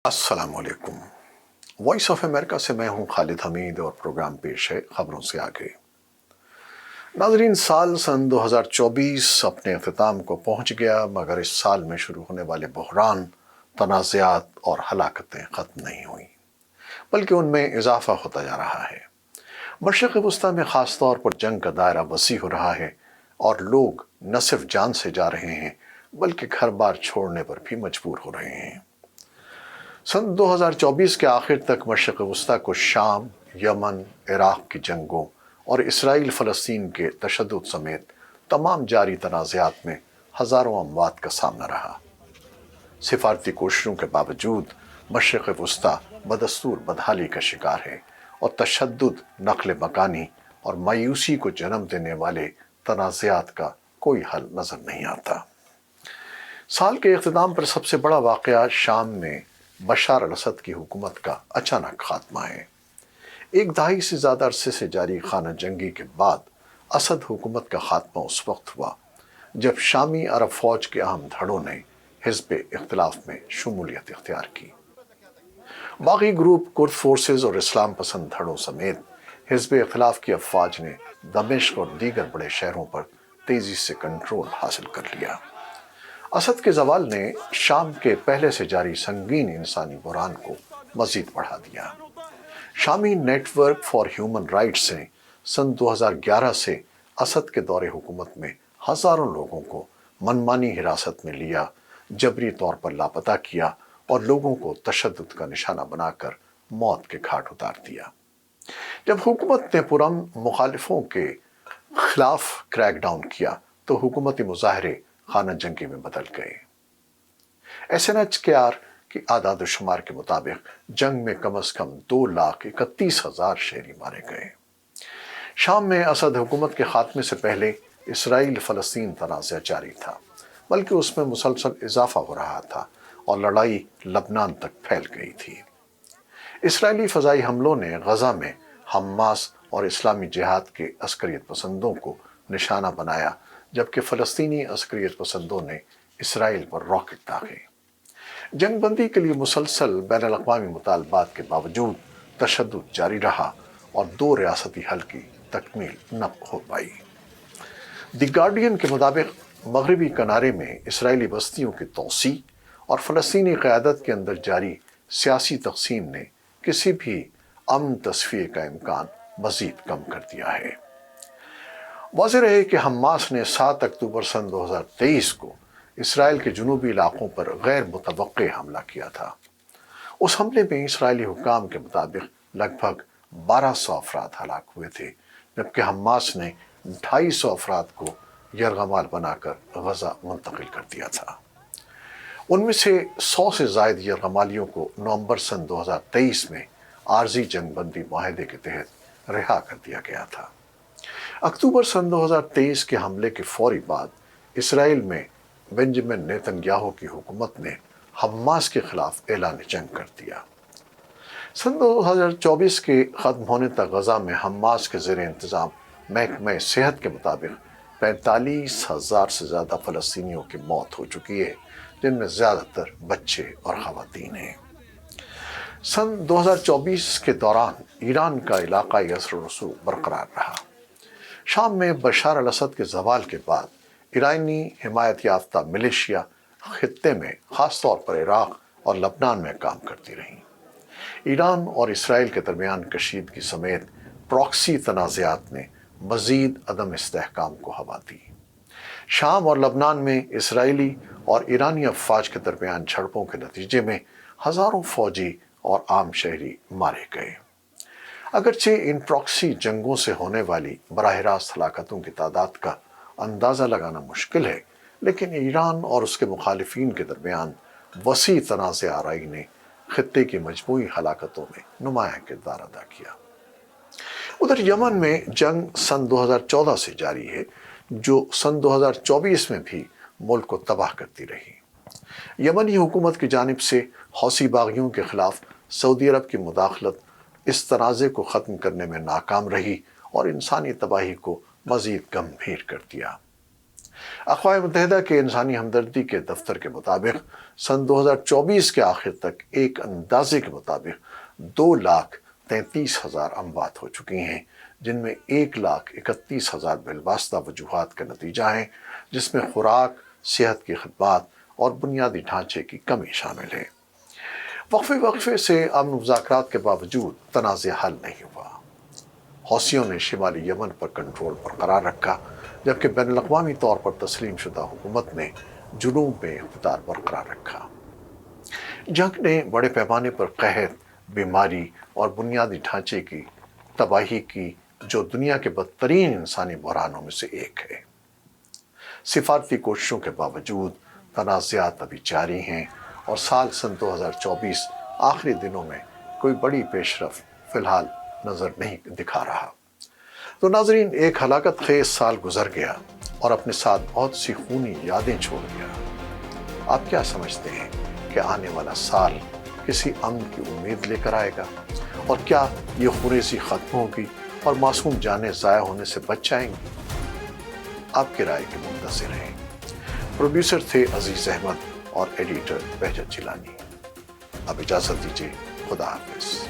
السلام علیکم۔ Voice of America سے میں ہوں خالد حمید اور پروگرام پیش ہے خبروں سے آگے۔ ناظرین، سن 2024 اپنے اختتام کو پہنچ گیا، مگر اس سال میں شروع ہونے والے بحران، تنازعات اور ہلاکتیں ختم نہیں ہوئیں، بلکہ ان میں اضافہ ہوتا جا رہا ہے۔ مشرق وسطیٰ میں خاص طور پر جنگ کا دائرہ وسیع ہو رہا ہے اور لوگ نہ صرف جان سے جا رہے ہیں بلکہ گھر بار چھوڑنے پر بھی مجبور ہو رہے ہیں۔ سن 2024 کے آخر تک مشرق وسطیٰ کو شام، یمن، عراق کی جنگوں اور اسرائیل فلسطین کے تشدد سمیت تمام جاری تنازعات میں ہزاروں اموات کا سامنا رہا۔ سفارتی کوششوں کے باوجود مشرق وسطیٰ بدستور بدحالی کا شکار ہے اور تشدد، نقل مکانی اور مایوسی کو جنم دینے والے تنازعات کا کوئی حل نظر نہیں آتا۔ سال کے اختتام پر سب سے بڑا واقعہ شام میں بشار الاسد کی حکومت کا اچانک خاتمہ ہے۔ ایک دہائی سے زیادہ عرصے سے جاری خانہ جنگی کے بعد اسد حکومت کا خاتمہ اس وقت ہوا جب شامی عرب فوج کے اہم دھڑوں نے حزب اختلاف میں شمولیت اختیار کی۔ باغی گروپ، کرد فورسز اور اسلام پسند دھڑوں سمیت حزب اختلاف کی افواج نے دمشق اور دیگر بڑے شہروں پر تیزی سے کنٹرول حاصل کر لیا۔ اسد کے زوال نے شام کے پہلے سے جاری سنگین انسانی بحران کو مزید بڑھا دیا۔ شامی network for human rights نے سن 2011 سے اسد کے دور حکومت میں ہزاروں لوگوں کو منمانی حراست میں لیا، جبری طور پر لاپتہ کیا اور لوگوں کو تشدد کا نشانہ بنا کر موت کے گھاٹ اتار دیا۔ جب حکومت نے پرامن مخالفوں کے خلاف کریک ڈاؤن کیا تو حکومتی مظاہرے خانہ جنگی میں بدل گئے۔ SNHRK کی اعداد و شمار کے مطابق جنگ میں کم از کم 2,31,000 شہری مارے گئے۔ شام میں اسد حکومت کے خاتمے سے پہلے اسرائیل فلسطین تنازع جاری تھا، بلکہ اس میں مسلسل اضافہ ہو رہا تھا اور لڑائی لبنان تک پھیل گئی تھی۔ اسرائیلی فضائی حملوں نے غزہ میں حماس اور اسلامی جہاد کے عسکریت پسندوں کو نشانہ بنایا، جبکہ فلسطینی عسکریت پسندوں نے اسرائیل پر راکٹ داغے۔ جنگ بندی کے لیے مسلسل بین الاقوامی مطالبات کے باوجود تشدد جاری رہا اور 2 ریاستی حل کی تکمیل نہ ہو پائی۔ دی گارڈین کے مطابق مغربی کنارے میں اسرائیلی بستیوں کی توسیع اور فلسطینی قیادت کے اندر جاری سیاسی تقسیم نے کسی بھی امن تصفیے کا امکان مزید کم کر دیا ہے۔ واضح رہے کہ حماس نے 7 اکتوبر سن 2023 کو اسرائیل کے جنوبی علاقوں پر غیر متوقع حملہ کیا تھا۔ اس حملے میں اسرائیلی حکام کے مطابق لگ بھگ 1,200 افراد ہلاک ہوئے تھے، جبکہ حماس نے 250 افراد کو یرغمال بنا کر غزہ منتقل کر دیا تھا۔ ان میں سے 100 سے زائد یرغمالیوں کو نومبر سن 2023 میں عارضی جنگ بندی معاہدے کے تحت رہا کر دیا گیا تھا۔ اکتوبر سن 2023 کے حملے کے فوری بعد اسرائیل میں بنجمن نیتن یاہو کی حکومت نے حماس کے خلاف اعلان جنگ کر دیا۔ سن 2024 کے ختم ہونے تک غزہ میں حماس کے زیر انتظام محکمہ صحت کے مطابق 45,000 سے زیادہ فلسطینیوں کی موت ہو چکی ہے، جن میں زیادہ تر بچے اور خواتین ہیں۔ سن 2024 کے دوران ایران کا علاقائی اثر و رسوخ برقرار رہا۔ شام میں بشار الاسد کے زوال کے بعد ایرانی حمایت یافتہ ملیشیا خطے میں خاص طور پر عراق اور لبنان میں کام کرتی رہیں۔ ایران اور اسرائیل کے درمیان کشیدگی سمیت پراکسی تنازعات نے مزید عدم استحکام کو ہوا دی۔ شام اور لبنان میں اسرائیلی اور ایرانی افواج کے درمیان جھڑپوں کے نتیجے میں ہزاروں فوجی اور عام شہری مارے گئے۔ اگرچہ ان پراکسی جنگوں سے ہونے والی براہ راست ہلاکتوں کی تعداد کا اندازہ لگانا مشکل ہے، لیکن ایران اور اس کے مخالفین کے درمیان وسیع تنازع آرائی نے خطے کی مجموعی ہلاکتوں میں نمایاں کردار ادا کیا۔ ادھر یمن میں جنگ سن 2014 سے جاری ہے، جو سن 2024 میں بھی ملک کو تباہ کرتی رہی۔ یمنی حکومت کی جانب سے حوثی باغیوں کے خلاف سعودی عرب کی مداخلت اس تنازع کو ختم کرنے میں ناکام رہی اور انسانی تباہی کو مزید گمبھیر کر دیا۔ اقوام متحدہ کے انسانی ہمدردی کے دفتر کے مطابق سن 2024 کے آخر تک ایک اندازے کے مطابق 2,33,000 اموات ہو چکی ہیں، جن میں 1,31,000 بالواسطہ وجوہات کا نتیجہ ہیں، جس میں خوراک، صحت کی خدمات اور بنیادی ڈھانچے کی کمی شامل ہے۔ وقفے سے امن مذاکرات کے باوجود تنازع حل نہیں ہوا۔ حوثیوں نے شمالی یمن پر کنٹرول برقرار رکھا، جبکہ بین الاقوامی طور پر تسلیم شدہ حکومت نے جنوب میں اقتدار برقرار رکھا۔ جنگ نے بڑے پیمانے پر قحط، بیماری اور بنیادی ڈھانچے کی تباہی کی، جو دنیا کے بدترین انسانی بحرانوں میں سے ایک ہے۔ سفارتی کوششوں کے باوجود تنازعات ابھی جاری ہیں اور سال سن 2024 آخری دنوں میں کوئی بڑی پیش رفت فی الحال نظر نہیں دکھا رہا۔ تو ناظرین، ایک ہلاکت خیز سال گزر گیا اور اپنے ساتھ بہت سی خونی یادیں چھوڑ گیا۔ آپ کیا سمجھتے ہیں کہ آنے والا سال کسی امن کی امید لے کر آئے گا؟ اور کیا یہ خونریزی ختم ہوگی اور معصوم جانیں ضائع ہونے سے بچ جائیں گی؟ آپ کی رائے کے منتظر ہیں۔ پروڈیوسر تھے عزیز احمد اور ایڈیٹر بہجت جیلانی۔ اب اجازت دیجیے، خدا حافظ۔